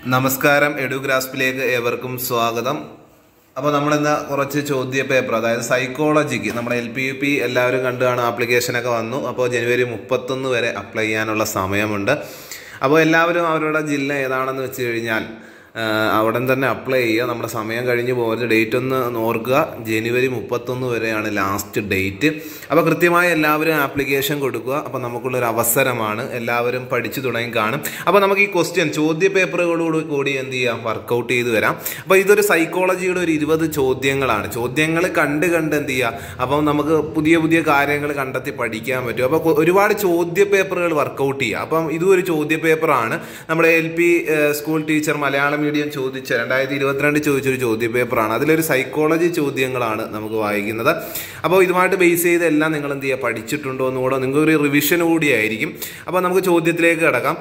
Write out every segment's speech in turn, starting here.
നമസ്കാരം, എഡുഗ്രാസ്പിലേക്ക് ഏവർക്കും സ്വാഗതം. അപ്പോൾ നമ്മളിന്ന് കുറച്ച് ചോദ്യ പേപ്പർ, അതായത് സൈക്കോളജിക്ക് നമ്മുടെ LP UP എല്ലാവരും കണ്ടു കാണും. ആപ്ലിക്കേഷനൊക്കെ വന്നു. അപ്പോൾ ജനുവരി 31 വരെ അപ്ലൈ ചെയ്യാനുള്ള സമയമുണ്ട്. അപ്പോൾ എല്ലാവരും അവരുടെ ജില്ല ഏതാണെന്ന് വെച്ച് കഴിഞ്ഞാൽ അവിടെ തന്നെ അപ്ലൈ ചെയ്യുക. നമ്മുടെ സമയം കഴിഞ്ഞ് പോകരുത്. ഡേറ്റ് ഒന്ന് ഓർക്കുക. ജനുവരി 31 വരെയാണ് ലാസ്റ്റ് ഡേറ്റ്. അപ്പോൾ കൃത്യമായി എല്ലാവരും ആപ്ലിക്കേഷൻ കൊടുക്കുക. അപ്പോൾ നമുക്കുള്ളൊരു അവസരമാണ്. എല്ലാവരും പഠിച്ചു തുടങ്ങി കാണും. അപ്പോൾ നമുക്ക് ഈ ചോദ്യ പേപ്പറുകളോട് കൂടി എന്ത് ചെയ്യാം, വർക്കൗട്ട് ചെയ്ത് വരാം. അപ്പോൾ ഇതൊരു സൈക്കോളജിയുടെ ഒരു 20 ചോദ്യങ്ങളാണ്. ചോദ്യങ്ങൾ കണ്ട് എന്ത് ചെയ്യുക, അപ്പം നമുക്ക് പുതിയ പുതിയ കാര്യങ്ങൾ കണ്ടെത്തി പഠിക്കാൻ പറ്റും. അപ്പോൾ ഒരുപാട് ചോദ്യ പേപ്പറുകൾ വർക്കൗട്ട് ചെയ്യുക. അപ്പം ഇതും ഒരു ചോദ്യ പേപ്പറാണ്. നമ്മുടെ LP school teacher Malayalam medium ചോദിച്ച 2022 ചോദിച്ചൊരു ചോദ്യ പേപ്പറാണ്. അതിലൊരു സൈക്കോളജി ചോദ്യങ്ങളാണ് നമുക്ക് വായിക്കുന്നത്. അപ്പോൾ ഇതുമായിട്ട് ബേസ് ചെയ്ത് എല്ലാം നിങ്ങൾ എന്ത് ചെയ്യുക, പഠിച്ചിട്ടുണ്ടോ എന്നുകൂടെ നിങ്ങൾക്കൊരു റിവിഷൻ കൂടിയായിരിക്കും. അപ്പോൾ നമുക്ക് ചോദ്യത്തിലേക്ക് കിടക്കാം.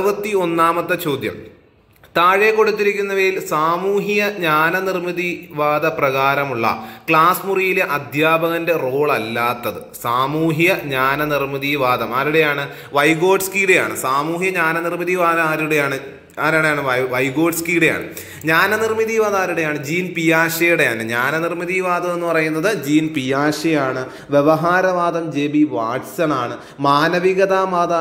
61ാമത്തെ ചോദ്യം. താഴെ കൊടുത്തിരിക്കുന്നവയിൽ സാമൂഹിക ജ്ഞാനനിർമ്മിതിവാദ പ്രകാരമുള്ള ക്ലാസ് മുറിയിലെ അധ്യാപകന്റെ റോൾ അല്ലാത്തത്. സാമൂഹ്യ ജ്ഞാനനിർമ്മിതിവാദം ആരുടെയാണ്? വൈഗോട്സ്കിയുടെയാണ്. സാമൂഹ്യ ജ്ഞാനനിർമ്മിതിവാദം ആരുടെയാണ്? വൈഗോട്സ്കിയുടെയാണ്. ജ്ഞാനനിർമ്മിതിവാദം ആരുടെയാണ്? ജീൻ പിയാഷെയുടെയാണ്. ജ്ഞാനനിർമ്മിതിവാദം എന്ന് പറയുന്നത് ജീൻ പിയാഷെയാണ്. വ്യവഹാരവാദം JB വാട്സൺ ആണ്. മാനവികതാവാദം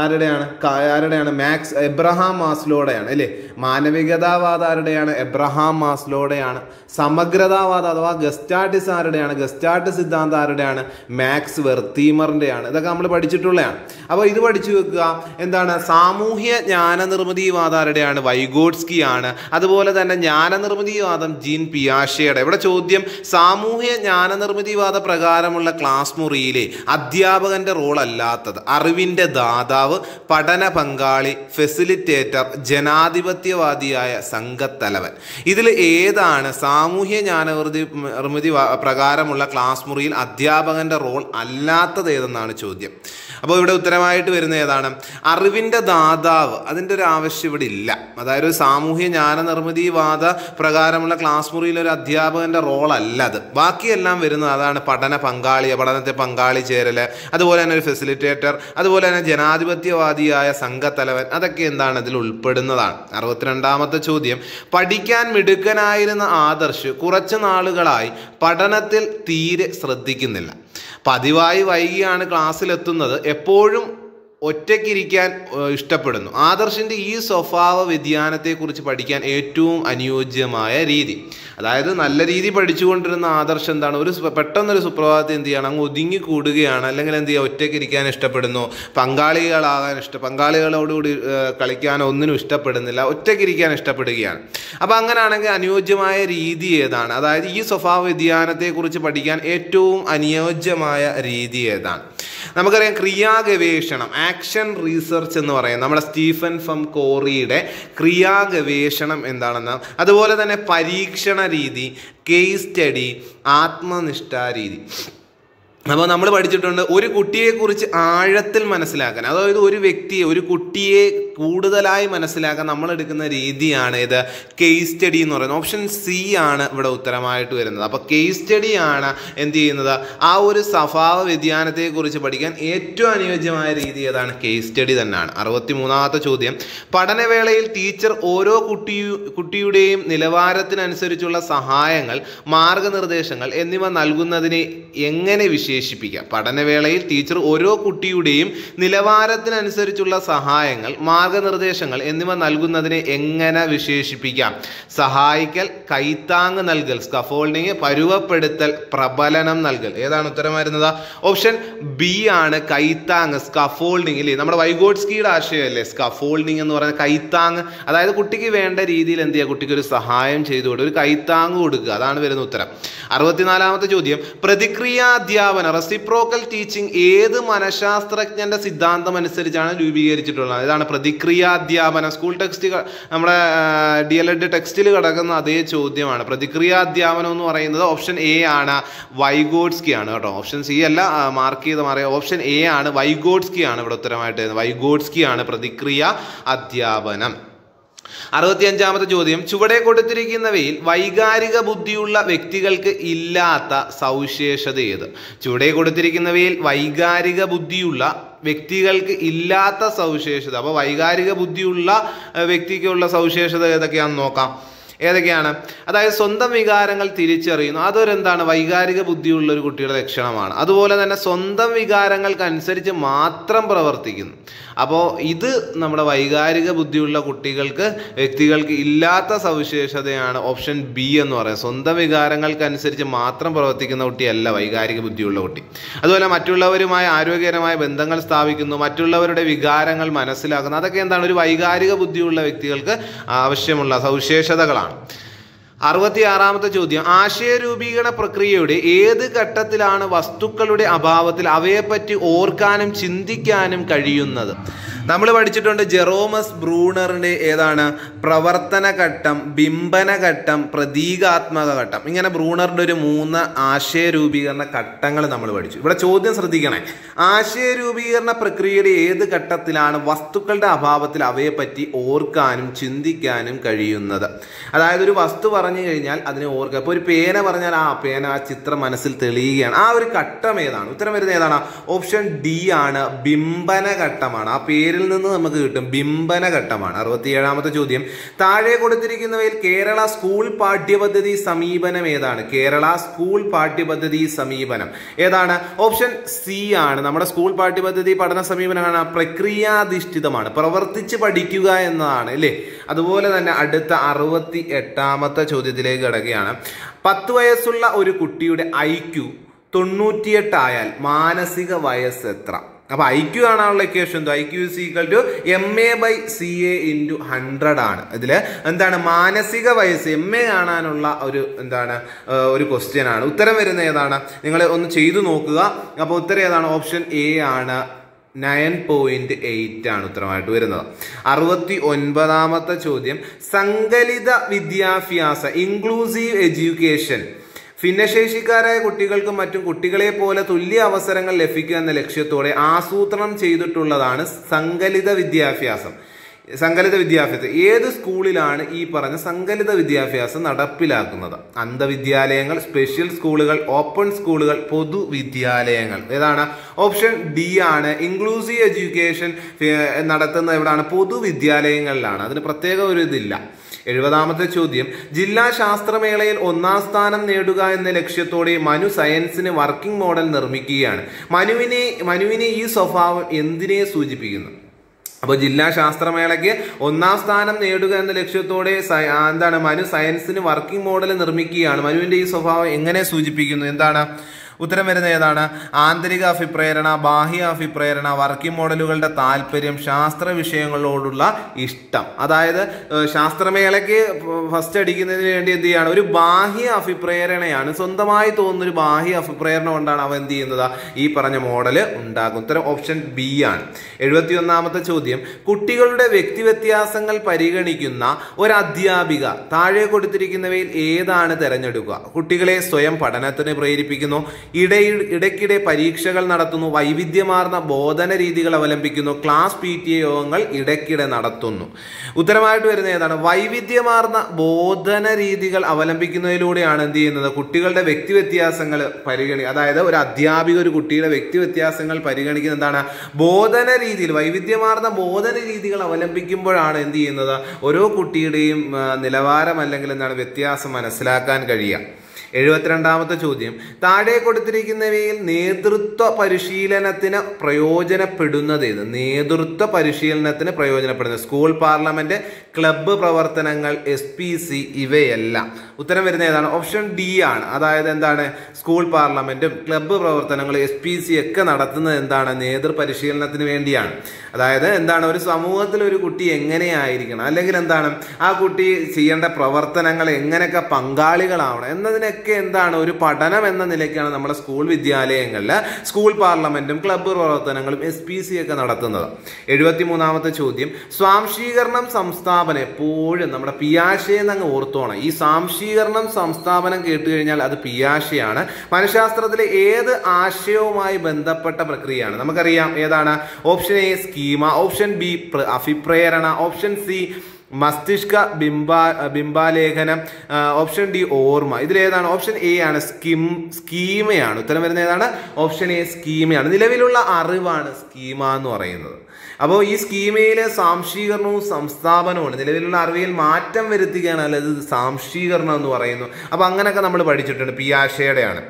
ആരുടെയാണ്? മാക്സ് എബ്രഹാം മാസ്ലോയുടെയാണ് അല്ലേ? മാനവികതാവാദം ആരുടെയാണ്? എബ്രഹാം മാസ്ലോയുടെയാണ്. സമഗ്രതാവാദം അഥവാ ഗസ്റ്റാൾട്ട് ആരുടെയാണ്? ഗസ്റ്റാൾട്ട് സിദ്ധാന്തം ആരുടെയാണ്? മാക്സ് വെർത്തീമറിന്റെയാണ്. ഇതൊക്കെ നമ്മൾ പഠിച്ചിട്ടുള്ളതാണ്. അപ്പോൾ ഇത് പഠിച്ചു വെക്കുക. എന്താണ്? സാമൂഹ്യ ജ്ഞാനനിർമ്മിതിവാദം ആരുടെയാണ്? വൈഗോട്സ്കി ആണ്. അതുപോലെ തന്നെ ജ്ഞാനനിർമ്മിതിവാദം ജീൻ പിയാഷെയുടെ. ഇവിടെ ചോദ്യം സാമൂഹ്യ ജ്ഞാനനിർമ്മിതിവാദ പ്രകാരമുള്ള ക്ലാസ് മുറിയിലെ അധ്യാപകന്റെ റോൾ അല്ലാത്തത്. അറിവിന്റെ ദാതാവ്, പഠന പങ്കാളി, ഫെസിലിറ്റേറ്റർ, ജനാധിപത്യവാദിയായ സംഘത്തലവൻ. ഇതിൽ ഏതാണ് സാമൂഹ്യ ജ്ഞാനനിർമ്മിതി പ്രകാരമുള്ള ക്ലാസ് മുറിയിൽ അധ്യാപകന്റെ റോൾ അല്ലാത്തത് ഏതെന്നാണ് ചോദ്യം. അപ്പോൾ ഇവിടെ ഉത്തരമായിട്ട് വരുന്ന ഏതാണ്? അറിവിന്റെ ദാതാവ്. അതിൻ്റെ ഒരു ആവശ്യം ഇവിടെ ഇല്ല. അതായത് ഒരു സാമൂഹ്യ ജ്ഞാനനിർമ്മിതിവാദ പ്രകാരമുള്ള ക്ലാസ് മുറിയിൽ ഒരു അധ്യാപകന്റെ റോൾ അല്ല അത്. ബാക്കിയെല്ലാം വരുന്നത് അതാണ്. പഠനത്തെ പങ്കാളി ചേരല്, അതുപോലെ തന്നെ ഒരു ഫെസിലിറ്റേറ്റർ, അതുപോലെ തന്നെ ജനാധിപത്യവാദിയായ സംഘത്തലവൻ. അതൊക്കെ എന്താണ്? ഇതിൽ ഉൾപ്പെടുന്നതാണ്. 62ാമത്തെ ചോദ്യം. പഠിക്കാൻ മിടുക്കനായിരുന്ന ആദർശ് കുറച്ച് നാളുകളായി പഠനത്തിൽ തീരെ ശ്രദ്ധിക്കുന്നില്ല. പതിവായി വൈകിയാണ് ക്ലാസ്സിലെത്തുന്നത്. എപ്പോഴും ഒറ്റയ്ക്കിരിക്കാൻ ഇഷ്ടപ്പെടുന്നു. ആദർശിൻ്റെ ഈ സ്വഭാവ വ്യതിയാനത്തെക്കുറിച്ച് പഠിക്കാൻ ഏറ്റവും അനുയോജ്യമായ രീതി. അതായത് നല്ല രീതി പഠിച്ചുകൊണ്ടിരുന്ന ആദർശ് എന്താണ്, പെട്ടെന്നൊരു സുപ്രഭാതത്തിൽ എന്ത് ചെയ്യണം, അങ്ങ് ഒതുങ്ങി കൂടുകയാണ്. അല്ലെങ്കിൽ എന്ത് ചെയ്യുക, ഒറ്റയ്ക്കിരിക്കാൻ ഇഷ്ടപ്പെടുന്നു. പങ്കാളികളോടുകൂടി കളിക്കാനോ ഒന്നിനും ഇഷ്ടപ്പെടുന്നില്ല. ഒറ്റയ്ക്കിരിക്കാൻ ഇഷ്ടപ്പെടുകയാണ്. അപ്പോൾ അങ്ങനെയാണെങ്കിൽ അനുയോജ്യമായ രീതി ഏതാണ്? അതായത് ഈ സ്വഭാവ വ്യതിയാനത്തെക്കുറിച്ച് പഠിക്കാൻ ഏറ്റവും അനുയോജ്യമായ രീതി ഏതാണ്? നമുക്കറിയാം, ക്രിയാഗവേഷണം, ആക്ഷൻ റീസെർച്ച് എന്ന് പറയുന്നത് നമ്മുടെ സ്റ്റീഫൻ കോറിയുടെ ക്രിയാഗവേഷണം എന്താണെന്ന്. അതുപോലെ തന്നെ പരീക്ഷണ രീതി, കേസ് സ്റ്റഡി, ആത്മനിഷ്ഠ രീതി. അപ്പോൾ നമ്മൾ പഠിച്ചിട്ടുണ്ട് ഒരു കുട്ടിയെക്കുറിച്ച് ആഴത്തിൽ മനസ്സിലാക്കാൻ, അതായത് ഒരു കുട്ടിയെ കൂടുതലായി മനസ്സിലാക്കാൻ നമ്മൾ എടുക്കുന്ന രീതിയാണ് ഇത് കേസ് സ്റ്റഡി എന്ന് പറയുന്നത്. ഓപ്ഷൻ C ആണ് ഇവിടെ ഉത്തരമായിട്ട് വരുന്നത്. അപ്പോൾ കേസ് സ്റ്റഡി ആണ് എന്ത് ചെയ്യുന്നത്, ആ ഒരു സ്വഭാവ വ്യതിയാനത്തെക്കുറിച്ച് പഠിക്കാൻ ഏറ്റവും അനുയോജ്യമായ രീതി ഏതാണ്? കേസ് സ്റ്റഡി തന്നെയാണ്. 63ാമത്തെ ചോദ്യം. പഠനവേളയിൽ ടീച്ചർ ഓരോ കുട്ടിയുടെയും നിലവാരത്തിനനുസരിച്ചുള്ള സഹായങ്ങൾ, മാർഗനിർദ്ദേശങ്ങൾ എന്നിവ നൽകുന്നതിനെ എങ്ങനെ വിശേഷിപ്പിക്കാം? പഠനവേളയിൽ ടീച്ചർ ഓരോ കുട്ടിയുടെയും നിലവാരത്തിനനുസരിച്ചുള്ള സഹായങ്ങൾ, മാർഗനിർദ്ദേശങ്ങൾ എന്നിവ നൽകുന്നതിനെ എങ്ങനെ വിശേഷിപ്പിക്കാം? സഹായിക്കൽ, കൈത്താങ് നൽകൽ, സ്കഫോൾഡിങ്, പരുവപ്പെടുത്തൽ, പ്രബലനം നൽകൽ. ഏതാണ് ഉത്തരം വരുന്നത്? ഓപ്ഷൻ B ആണ്, കൈത്താങ്, സ്കഫോൾഡിങ്. ഇല്ലേ, നമ്മുടെ വൈഗോട്സ്കിയുടെ ആശയമല്ലേ സ്കഫോൾഡിങ് എന്ന് പറയുന്നത്? കൈത്താങ്, അതായത് കുട്ടിക്ക് വേണ്ട രീതിയിൽ എന്ത് ചെയ്യുക, കുട്ടിക്ക് ഒരു സഹായം ചെയ്തു കൊടുക്കുക, ഒരു കൈത്താങ് കൊടുക്കുക. അതാണ് വരുന്ന ഉത്തരം. 64ാമത്തെ ചോദ്യം. പ്രതിക്രിയാധ്യാപനം, റെസിപ്രോക്കൽ ടീച്ചിങ് ഏത് മനഃശാസ്ത്രജ്ഞന്റെ സിദ്ധാന്തം അനുസരിച്ചാണ് രൂപീകരിച്ചിട്ടുള്ളത്? ഇതാണ് പ്രതിക്രിയാധ്യാപനം. സ്കൂൾ ടെക്സ്റ്റ്, നമ്മുടെ DLED ടെക്സ്റ്റിൽ കിടക്കുന്ന അതേ ചോദ്യമാണ്. പ്രതിക്രിയാധ്യാപനം എന്ന് പറയുന്നത് ഓപ്ഷൻ A ആണ്, വൈഗോട്സ്കി ആണ് കേട്ടോ. ഓപ്ഷൻ C അല്ല, മാർക്ക് ചെയ്ത് മാറിയ ഓപ്ഷൻ A ആണ്, വൈഗോട്സ്കി ആണ് ഇവിടെ ഉത്തരമായിട്ട്. വൈഗോട്സ്കി ആണ് പ്രതിക്രിയ അധ്യാപനം. 65-ാമത്തെ ചോദ്യം, ചുവടെ കൊടുത്തിരിക്കുന്നവയിൽ വൈകാരിക ബുദ്ധിയുള്ള വ്യക്തികൾക്ക് ഇല്ലാത്ത സവിശേഷത ഏത്? ചുവടെ കൊടുത്തിരിക്കുന്നവയിൽ വൈകാരിക ബുദ്ധിയുള്ള വ്യക്തികൾക്ക് ഇല്ലാത്ത സവിശേഷത. അപ്പോൾ വൈകാരിക ബുദ്ധിയുള്ള വ്യക്തിക്കുള്ള സവിശേഷത ഏതൊക്കെയാണെന്ന് നോക്കാം. ഏതൊക്കെയാണ്? അതായത് സ്വന്തം വികാരങ്ങൾ തിരിച്ചറിയുന്നു. അതൊരെന്താണ്? വൈകാരിക ബുദ്ധിയുള്ള ഒരു കുട്ടിയുടെ ലക്ഷണമാണ്. അതുപോലെ തന്നെ സ്വന്തം വികാരങ്ങൾക്കനുസരിച്ച് മാത്രം പ്രവർത്തിക്കുന്നു. അപ്പോൾ ഇത് നമ്മുടെ വൈകാരിക ബുദ്ധിയുള്ള വ്യക്തികൾക്ക് ഇല്ലാത്ത സവിശേഷതയാണ് ഓപ്ഷൻ ബി എന്ന് പറയുന്നത്. സ്വന്തം വികാരങ്ങൾക്കനുസരിച്ച് മാത്രം പ്രവർത്തിക്കുന്ന കുട്ടിയല്ല വൈകാരിക ബുദ്ധിയുള്ള കുട്ടി. അതുപോലെ മറ്റുള്ളവരുമായി ആരോഗ്യകരമായ ബന്ധങ്ങൾ സ്ഥാപിക്കുന്നു, മറ്റുള്ളവരുടെ വികാരങ്ങൾ മനസ്സിലാക്കുന്നു. അതൊക്കെ എന്താണ്? ഒരു വൈകാരിക ബുദ്ധിയുള്ള വ്യക്തികൾക്ക് ആവശ്യമുള്ള സവിശേഷതകളാണ്. 66-ാമത്തെ ചോദ്യം, ആശയരൂപീകരണ പ്രക്രിയയുടെ ഏത് ഘട്ടത്തിലാണ് വസ്തുക്കളുടെ അഭാവത്തിൽ അവയെപ്പറ്റി ഓർക്കാനും ചിന്തിക്കാനും കഴിയുന്നത്? നമ്മൾ പഠിച്ചിട്ടുണ്ട് ജെറോമസ് ബ്രൂണറിൻ്റെ ഏതാണ്? പ്രവർത്തന ഘട്ടം, ബിംബന ഘട്ടം, പ്രതീകാത്മക ഘട്ടം. ഇങ്ങനെ ബ്രൂണറിൻ്റെ ഒരു 3 ആശയരൂപീകരണ ഘട്ടങ്ങൾ നമ്മൾ പഠിച്ചു. ഇവിടെ ചോദ്യം ശ്രദ്ധിക്കണേ. ആശയരൂപീകരണ പ്രക്രിയയുടെ ഏത് ഘട്ടത്തിലാണ് വസ്തുക്കളുടെ അഭാവത്തിൽ അവയെപ്പറ്റി ഓർക്കാനും ചിന്തിക്കാനും കഴിയുന്നത്? അതായത് ഒരു വസ്തു പറഞ്ഞു കഴിഞ്ഞാൽ അതിനെ ഓർക്കുക. ഇപ്പോൾ ഒരു പേന പറഞ്ഞാൽ ആ ചിത്രം മനസ്സിൽ തെളിയുകയാണ്. ആ ഒരു ഘട്ടം ഏതാണ്? ഉത്തരം വരുന്നത് ഏതാണ്? ഓപ്ഷൻ ഡി ആണ്, ബിംബന ഘട്ടമാണ്. ആ പേരിൽ നിന്ന് നമുക്ക് കിട്ടും, ബിംബന ഘട്ടമാണ്. 67-ാമത്തെ ചോദ്യം, താഴെ കൊടുത്തിരിക്കുന്നവയിൽ കേരള സ്കൂൾ പാഠ്യപദ്ധതി സമീപനം ഏതാണ്? കേരള സ്കൂൾ പാഠ്യപദ്ധതി സമീപനം ഏതാണ്? ഓപ്ഷൻ സി ആണ്. നമ്മുടെ സ്കൂൾ പാഠ്യപദ്ധതി പഠന സമീപനമാണ് പ്രക്രിയാധിഷ്ഠിതമാണ്, പ്രവർത്തിച്ച് പഠിക്കുക എന്നതാണ് അല്ലേ. അതുപോലെ തന്നെ അടുത്ത 68-ാമത്തെ ചോദ്യത്തിലേക്ക് കിടക്കുകയാണ്. 10 വയസ്സുള്ള ഒരു കുട്ടിയുടെ IQ 98 ആയാൽ മാനസിക വയസ്സ് എത്ര? അപ്പോൾ IQ കാണാനുള്ള ഇക്വേഷൻ IQ = MA/CA × 100 ആണ്. ഇതിൽ എന്താണ്? മാനസിക വയസ്സ് MA കാണാനുള്ള ഒരു ക്വസ്റ്റ്യൻ ആണ്. ഉത്തരം വരുന്നത് ഏതാണ്? നിങ്ങൾ ഒന്ന് ചെയ്തു നോക്കുക. അപ്പോൾ ഉത്തരം ഏതാണ്? ഓപ്ഷൻ എ ആണ്, 9.8 ആണ് ഉത്തരമായിട്ട് വരുന്നത്. 69-ാമത്തെ ചോദ്യം, സങ്കലിത വിദ്യാഭ്യാസ ഇൻക്ലൂസീവ് എഡ്യൂക്കേഷൻ ഭിന്നശേഷിക്കാരായ കുട്ടികൾക്കും മറ്റും കുട്ടികളെ പോലെ തുല്യ അവസരങ്ങൾ ലഭിക്കുക എന്ന ലക്ഷ്യത്തോടെ ആസൂത്രണം ചെയ്തിട്ടുള്ളതാണ് സങ്കലിത വിദ്യാഭ്യാസം. ഏത് സ്കൂളിലാണ് ഈ പറഞ്ഞ സങ്കലിത വിദ്യാഭ്യാസം നടപ്പിലാക്കുന്നത്? അന്ധവിദ്യാലയങ്ങൾ, സ്പെഷ്യൽ സ്കൂളുകൾ, ഓപ്പൺ സ്കൂളുകൾ, പൊതുവിദ്യാലയങ്ങൾ. ഏതാണ്? ഓപ്ഷൻ ഡി ആണ്. ഇൻക്ലൂസീവ് എഡ്യൂക്കേഷൻ നടത്തുന്നത് എവിടെയാണ്? പൊതുവിദ്യാലയങ്ങളിലാണ്. അതിന് പ്രത്യേക ഒരു ഇതില്ല. 70-ാമത്തെ ചോദ്യം, ജില്ലാ ശാസ്ത്രമേളയിൽ 1ാം സ്ഥാനം നേടുക എന്ന ലക്ഷ്യത്തോടെ മനു സയൻസിന് വർക്കിംഗ് മോഡൽ നിർമ്മിക്കുകയാണ്. മനുവിനെ ഈ സ്വഭാവം എന്തിനെ സൂചിപ്പിക്കുന്നു? അപ്പോൾ ജില്ലാ ശാസ്ത്രമേളയ്ക്ക് 1ാം സ്ഥാനം നേടുക എന്ന ലക്ഷ്യത്തോടെ മനു സയൻസിന് വർക്കിംഗ് മോഡൽ നിർമ്മിക്കുകയാണ്. മനുവിൻ്റെ ഈ സ്വഭാവം എങ്ങനെ സൂചിപ്പിക്കുന്നു? എന്താണ്? ഉത്തരം വരുന്നത് ഏതാണ്? ആന്തരിക അഭിപ്രേരണ, ബാഹ്യ അഭിപ്രേരണ, വർക്കിംഗ് മോഡലുകളുടെ താല്പര്യം, ശാസ്ത്ര വിഷയങ്ങളോടുള്ള ഇഷ്ടം. അതായത് ശാസ്ത്രമേളയ്ക്ക് ഫസ്റ്റ് അടിക്കുന്നതിന് വേണ്ടി എന്ത് ചെയ്യാണ്? ഒരു ബാഹ്യ അഭിപ്രേരണയാണ്, സ്വന്തമായി തോന്നുന്ന ഒരു ബാഹ്യ അഭിപ്രേരണ കൊണ്ടാണ് അവൻ എന്ത് ചെയ്യുന്നത്? ഈ പറഞ്ഞ മോഡല് ഉണ്ടാകും. ഉത്തരം ഓപ്ഷൻ ബി ആണ്. 71-ാമത്തെ ചോദ്യം, കുട്ടികളുടെ വ്യക്തിവ്യത്യാസങ്ങൾ പരിഗണിക്കുന്ന ഒരു അധ്യാപിക താഴെ കൊടുത്തിരിക്കുന്നവയിൽ ഏതാണ് തിരഞ്ഞെടുക്കുക? കുട്ടികളെ സ്വയം പഠനത്തിന് പ്രേരിപ്പിക്കുന്നു, ഇടയ്ക്കിടെ പരീക്ഷകൾ നടത്തുന്നു, വൈവിധ്യമാർന്ന ബോധന രീതികൾ അവലംബിക്കുന്നു, ക്ലാസ് PTA യോഗങ്ങൾ ഇടയ്ക്കിടെ നടത്തുന്നു. ഉത്തരമായിട്ട് വരുന്നത് ഏതാണ്? വൈവിധ്യമാർന്ന ബോധന രീതികൾ അവലംബിക്കുന്നതിലൂടെയാണ് എന്ത് ചെയ്യുന്നത്? കുട്ടികളുടെ വ്യക്തിവ്യത്യാസങ്ങൾ അതായത് ഒരു അധ്യാപിക ഒരു കുട്ടിയുടെ വ്യക്തിവ്യത്യാസങ്ങൾ പരിഗണിക്കുന്നത് എന്താണ്? ബോധന രീതിയിൽ, വൈവിധ്യമാർന്ന ബോധന രീതികൾ അവലംബിക്കുമ്പോഴാണ് എന്ത് ചെയ്യുന്നത്? ഓരോ കുട്ടിയുടെയും നിലവാരം അല്ലെങ്കിൽ വ്യത്യാസം മനസ്സിലാക്കാൻ കഴിയുക. 72-ാമത്തെ ചോദ്യം, താഴെ കൊടുത്തിരിക്കുന്നവയിൽ നേതൃത്വ പരിശീലനത്തിന് പ്രയോജനപ്പെടുന്നത് ഏത്? നേതൃത്വ പരിശീലനത്തിന് പ്രയോജനപ്പെടുന്നത് സ്കൂൾ പാർലമെന്റ്, ക്ലബ്ബ് പ്രവർത്തനങ്ങൾ, SPC ഇവയെല്ലാം. ഉത്തരം വരുന്നത് ഏതാണ്? ഓപ്ഷൻ ഡി ആണ്. അതായത് എന്താണ്? സ്കൂൾ പാർലമെന്റും ക്ലബ്ബ് പ്രവർത്തനങ്ങളും SPC ഒക്കെ നടത്തുന്നത് എന്താണ്? നേതൃപരിശീലനത്തിന് വേണ്ടിയാണ്. അതായത് എന്താണ്? ഒരു സമൂഹത്തിൽ ഒരു കുട്ടി എങ്ങനെയായിരിക്കണം, അല്ലെങ്കിൽ എന്താണ് ആ കുട്ടി ചെയ്യേണ്ട പ്രവർത്തനങ്ങൾ എങ്ങനെയൊക്കെ പങ്കാളികളാവണം എന്നതിനൊക്കെ എന്താണ് ഒരു പഠനം എന്ന നിലയ്ക്കാണ് നമ്മുടെ സ്കൂൾ വിദ്യാലയങ്ങളിൽ സ്കൂൾ പാർലമെന്റും ക്ലബ്ബ് പ്രവർത്തനങ്ങളും SPC ഒക്കെ നടത്തുന്നത്. 73-ാമത്തെ ചോദ്യം, സ്വാംശീകരണം സംസ്ഥാപനം എപ്പോഴും നമ്മുടെ പിയാഷെ എന്നങ്ങ് ഓർത്തോണം. ഈ സ്വാംശീകരണം സംസ്ഥാപനം കേട്ട് കഴിഞ്ഞാൽ അത് പിയാഷെയാണ്. മനഃശാസ്ത്രത്തിലെ ഏത് ആശയവുമായി ബന്ധപ്പെട്ട പ്രക്രിയയാണ്? നമുക്കറിയാം ഏതാണ്? Option A schema, option B അഭിപ്രേരണ, ഓപ്ഷൻ സി മസ്തിഷ്ക ബിംബാലേഖനം, ഓപ്ഷൻ ഡി ഓർമ്മ. ഇതിലേതാണ്? ഓപ്ഷൻ എ ആണ് സ്കീമയാണ്. ഉത്തരം വരുന്നത് ഏതാണ്? ഓപ്ഷൻ എ സ്കീമയാണ്. നിലവിലുള്ള അറിവാണ് സ്കീമ എന്ന് പറയുന്നത്. അപ്പോൾ ഈ സ്കീമയിലെ സാംശീകരണവും സംസ്ഥാപനവുമാണ്. നിലവിലുള്ള അറിവിൽ മാറ്റം വരുത്തുകയാണ്, അല്ലാതെ സാംശീകരണം എന്ന് പറയുന്നു. അപ്പോൾ അങ്ങനെയൊക്കെ നമ്മൾ പഠിച്ചിട്ടുണ്ട്. പിയാഷെയുടെയാണ്.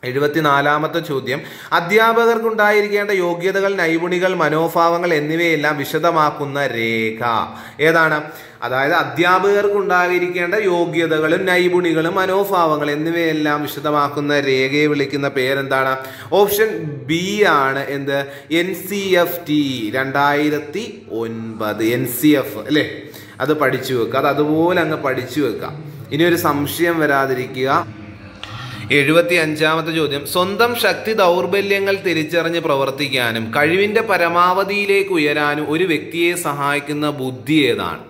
74ാമത്തെ ചോദ്യം, അധ്യാപകർക്കുണ്ടായിരിക്കേണ്ട യോഗ്യതകൾ, നൈപുണികൾ, മനോഭാവങ്ങൾ എന്നിവയെല്ലാം വിശദമാക്കുന്ന രേഖ ഏതാണ്? അതായത് അധ്യാപകർക്കുണ്ടായിരിക്കേണ്ട യോഗ്യതകളും നൈപുണികളും മനോഭാവങ്ങൾ എന്നിവയെല്ലാം വിശദമാക്കുന്ന രേഖയെ വിളിക്കുന്ന പേരെന്താണ്? ഓപ്ഷൻ ബി ആണ്. എന്ത്? NCFT 2009 NCF അല്ലേ? അത് പഠിച്ചു വെക്കുക. അത് അതുപോലെ അങ്ങ് പഠിച്ചു വെക്കുക. ഇനി ഒരു സംശയം വരാതിരിക്കുക. 75ാമത്തെ ചോദ്യം, സ്വന്തം ശക്തി ദൗർബല്യങ്ങൾ തിരിച്ചറിഞ്ഞ് പ്രവർത്തിക്കാനും കഴിവിൻ്റെ പരമാവധിയിലേക്ക് ഉയരാനും ഒരു വ്യക്തിയെ സഹായിക്കുന്ന ബുദ്ധി ഏതാണ്?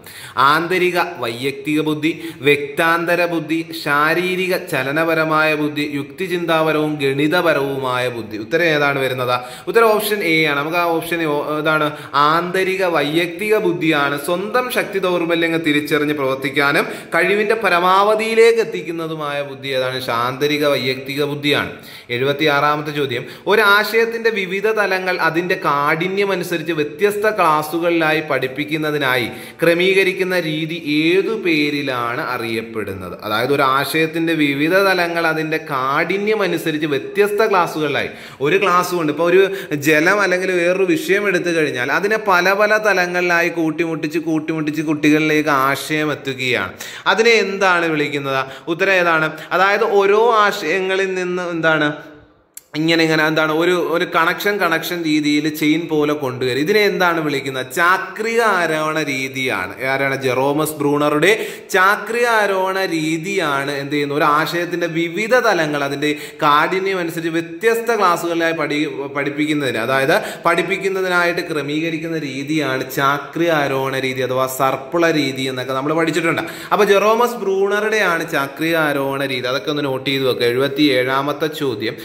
ആന്തരിക വൈയക്തിക ബുദ്ധി, വ്യക്താന്തര ബുദ്ധി, ശാരീരിക ചലനപരമായ ബുദ്ധി, യുക്തിചിന്താപരവും ഗണിതപരവുമായ ബുദ്ധി. ഉത്തരം ഏതാണ് വരുന്നത്? ഉത്തരം ഓപ്ഷൻ എ ആണ്. നമുക്ക് ആ ഓപ്ഷൻ ഏതാണ്? ആന്തരിക വൈയക്തിക ബുദ്ധിയാണ്. സ്വന്തം ശക്തി ദൗർബല്യങ്ങൾ തിരിച്ചറിഞ്ഞ് പ്രവർത്തിക്കാനും കഴിവിൻ്റെ പരമാവധിയിലേക്ക് എത്തിക്കുന്നതുമായ ബുദ്ധി ഏതാണ്? ആന്തരിക വൈയക്തിക ബുദ്ധിയാണ്. 76ാമത്തെ ചോദ്യം, ഒരാശയത്തിന്റെ വിവിധ തലങ്ങൾ അതിന്റെ കാഠിന്യം അനുസരിച്ച് വ്യത്യസ്ത ക്ലാസുകളിലായി പഠിപ്പിക്കുന്നതിനായി ക്രമീകരിക്കുന്ന രീതി ഏതു പേരിലാണ് അറിയപ്പെടുന്നത്? അതായത് ഒരു ആശയത്തിന്റെ വിവിധ തലങ്ങൾ അതിന്റെ കാഠിന്യം അനുസരിച്ച് വ്യത്യസ്ത ക്ലാസുകളിലായി, ഒരു ക്ലാസ് കൊണ്ട് ഇപ്പോൾ ഒരു ജലം അല്ലെങ്കിൽ വേറൊരു വിഷയം എടുത്തു കഴിഞ്ഞാൽ അതിനെ പല പല തലങ്ങളിലായി കൂട്ടിമുട്ടിച്ച് കുട്ടികളിലേക്ക് ആശയം എത്തുകയാണ്. അതിനെ എന്താണ് വിളിക്കുന്നത്? ഉത്തരം ഏതാണ്? അതായത് ഓരോ ആശയങ്ങളിൽ നിന്ന് എന്താണ് ഇങ്ങനെ എന്താണ് ഒരു കണക്ഷൻ രീതിയിൽ ചെയിൻ പോലെ കൊണ്ടുവരും. ഇതിനെ എന്താണ് വിളിക്കുന്നത്? ചാക്രിക ആരോഹണ രീതിയാണ്. ആരാണ്? ജെറോമസ് ബ്രൂണറുടെ ചാക്രിക ആരോഹണ രീതിയാണ് എന്ത് ചെയ്യുന്നത്? ഒരു ആശയത്തിന്റെ വിവിധ തലങ്ങൾ അതിന്റെ കാഠിന്യം അനുസരിച്ച് വ്യത്യസ്ത ക്ലാസ്സുകളിലായി പഠിപ്പിക്കുന്നതിന്, അതായത് പഠിപ്പിക്കുന്നതിനായിട്ട് ക്രമീകരിക്കുന്ന രീതിയാണ് ചാക്രിക ആരോഹണ രീതി അഥവാ സർപ്പിള രീതി എന്നൊക്കെ നമ്മൾ പഠിച്ചിട്ടുണ്ട്. അപ്പോൾ ജെറോമസ് ബ്രൂണറുടെയാണ് ചാക്രിക ആരോഹണ രീതി. അതൊക്കെ ഒന്ന് നോട്ട് ചെയ്ത് വെക്കുക. 77ാമത്തെ ചോദ്യം,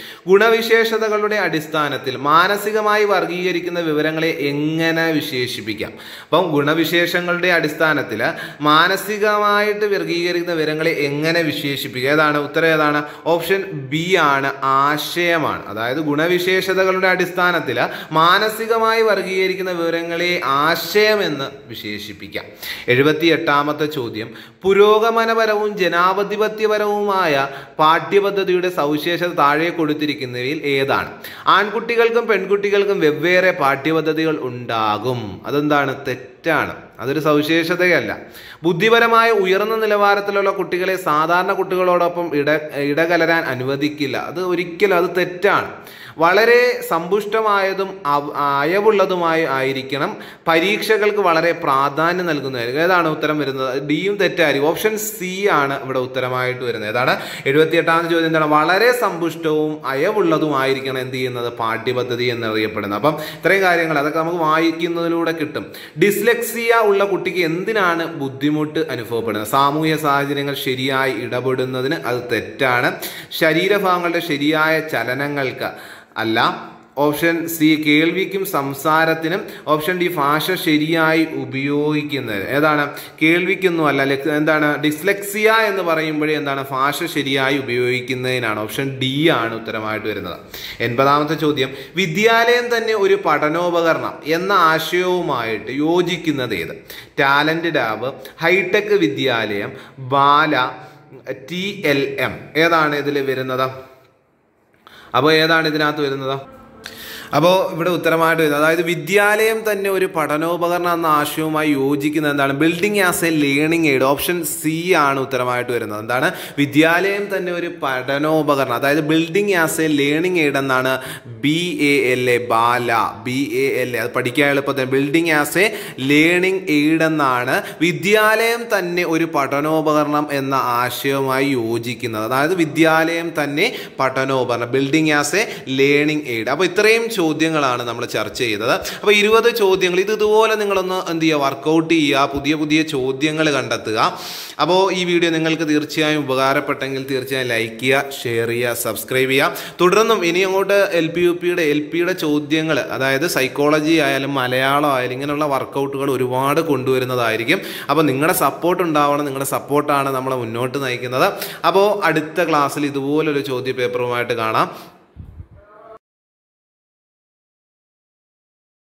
ഗുണവിശേഷതകളുടെ അടിസ്ഥാനത്തിൽ മാനസികമായി വർഗീകരിക്കുന്ന വിവരങ്ങളെ എങ്ങനെ വിശേഷിപ്പിക്കാം? അപ്പം ഗുണവിശേഷങ്ങളുടെ അടിസ്ഥാനത്തിൽ മാനസികമായിട്ട് വർഗീകരിക്കുന്ന വിവരങ്ങളെ എങ്ങനെ വിശേഷിപ്പിക്കുക? ഏതാണ്? ഉത്തരം ഏതാണ്? ഓപ്ഷൻ ബി ആണ്, ആശയമാണ്. അതായത് ഗുണവിശേഷതകളുടെ അടിസ്ഥാനത്തിൽ മാനസികമായി വർഗീകരിക്കുന്ന വിവരങ്ങളെ ആശയം എന്ന് വിശേഷിപ്പിക്കാം. 78ാമത്തെ ചോദ്യം, പുരോഗമനപരവും ജനാധിപത്യപരവുമായ പാഠ്യപദ്ധതിയുടെ സവിശേഷത താഴെ കൊടുത്തിരിക്കുന്നവയിൽ ഏതാണ്? ആൺകുട്ടികൾക്കും പെൺകുട്ടികൾക്കും വെവ്വേറെ പാഠ്യപദ്ധതികൾ ഉണ്ടാകും. അതെന്താണ്? തെറ്റാണ്. അതൊരു സവിശേഷതയല്ല. ബുദ്ധിപരമായ ഉയർന്ന നിലവാരത്തിലുള്ള കുട്ടികളെ സാധാരണ കുട്ടികളോടൊപ്പം ഇടകലരാൻ അനുവദിക്കില്ല. അത് തെറ്റാണ്. വളരെ സമ്പുഷ്ടമായതും അയവുള്ളതുമായി ആയിരിക്കണം. പരീക്ഷകൾക്ക് വളരെ പ്രാധാന്യം നൽകുന്നതായിരിക്കും. ഏതാണ് ഉത്തരം വരുന്നത്? ഡിയും തെറ്റായിരിക്കും. ഓപ്ഷൻ സി ആണ് ഇവിടെ ഉത്തരമായിട്ട് വരുന്നത്. ഏതാണ്? 78ാമത്തെ ചോദ്യം എന്താണ്? വളരെ സമ്പുഷ്ടവും അയവുള്ളതുമായിരിക്കണം എന്ത് ചെയ്യുന്നത്? പാഠ്യപദ്ധതി എന്നറിയപ്പെടുന്നത്. അപ്പം ഇത്രയും കാര്യങ്ങൾ അതൊക്കെ നമുക്ക് വായിക്കുന്നതിലൂടെ കിട്ടും. ഡിസ്ലെക്സിയ ഉള്ള കുട്ടിക്ക് എന്തിനാണ് ബുദ്ധിമുട്ട് അനുഭവപ്പെടുന്നത്? സാമൂഹ്യ സാഹചര്യങ്ങൾ ശരിയായി ഇടപെടുന്നതിന്. അത് തെറ്റാണ്. ശരീരഭാഗങ്ങളുടെ ശരിയായ ചലനങ്ങൾക്ക് അല്ല. ഓപ്ഷൻ സി കേൾവിക്കും സംസാരത്തിനും. ഓപ്ഷൻ ഡി ഭാഷ ശരിയായി ഉപയോഗിക്കുന്നത്. ഏതാണ്? കേൾവിക്കൊന്നും അല്ല. എന്താണ്? ഡിസ്ലെക്സിയ എന്ന് പറയുമ്പോഴേ എന്താണ്? ഭാഷ ശരിയായി ഉപയോഗിക്കുന്നതിനാണ്. ഓപ്ഷൻ ഡി ആണ് ഉത്തരമായിട്ട് വരുന്നത്. 80ാമത്തെ ചോദ്യം, വിദ്യാലയം തന്നെ ഒരു പഠനോപകരണം എന്ന ആശയവുമായിട്ട് യോജിക്കുന്നത് ഏത്? ടാലന്റ് ലാബ്, ഹൈടെക് വിദ്യാലയം, ബാല, TLM. ഏതാണ് ഇതിൽ വരുന്നത്? അപ്പോൾ ഏതാണ് ഇതിനകത്ത് വരുന്നത്? അപ്പോൾ ഇവിടെ ഉത്തരമായിട്ട് വരുന്നത്, അതായത് വിദ്യാലയം തന്നെ ഒരു പഠനോപകരണം എന്ന ആശയവുമായി യോജിക്കുന്നത് എന്താണ്? Building as a learning aid. Option C ആണ് ഉത്തരമായിട്ട് വരുന്നത്. എന്താണ്? വിദ്യാലയം തന്നെ ഒരു പഠനോപകരണം, അതായത് building as a learning aid എന്നാണ് BALA, ബാല, BALA. അത് പഠിക്കാൻ എളുപ്പത്തിൽ building as a learning aid എന്നാണ് വിദ്യാലയം തന്നെ ഒരു പഠനോപകരണം എന്ന ആശയവുമായി യോജിക്കുന്നത്. അതായത് വിദ്യാലയം തന്നെ പഠനോപകരണം, building as a learning aid. അപ്പോൾ ഇത്രയും ചോദ്യങ്ങളാണ് നമ്മൾ ചർച്ച ചെയ്തത്. അപ്പോൾ 20 ചോദ്യങ്ങൾ ഇതുപോലെ നിങ്ങളൊന്ന് എന്ത് ചെയ്യുക, വർക്കൗട്ട് ചെയ്യുക, പുതിയ ചോദ്യങ്ങൾ കണ്ടെത്തുക. അപ്പോൾ ഈ വീഡിയോ നിങ്ങൾക്ക് തീർച്ചയായും ഉപകാരപ്പെട്ടെങ്കിൽ തീർച്ചയായും ലൈക്ക് ചെയ്യുക, ഷെയർ ചെയ്യുക, സബ്സ്ക്രൈബ് ചെയ്യുക. തുടർന്നും ഇനി അങ്ങോട്ട് LP-UPയുടെ ചോദ്യങ്ങൾ, അതായത് സൈക്കോളജി ആയാലും മലയാളം ആയാലും ഇങ്ങനെയുള്ള വർക്കൗട്ടുകൾ ഒരുപാട് കൊണ്ടുവരുന്നതായിരിക്കും. അപ്പോൾ നിങ്ങളുടെ സപ്പോർട്ട് ഉണ്ടാവണം. നിങ്ങളുടെ സപ്പോർട്ടാണ് നമ്മളെ മുന്നോട്ട് നയിക്കുന്നത്. അപ്പോൾ അടുത്ത ക്ലാസ്സിൽ ഇതുപോലൊരു ചോദ്യ പേപ്പറുമായിട്ട് കാണാം.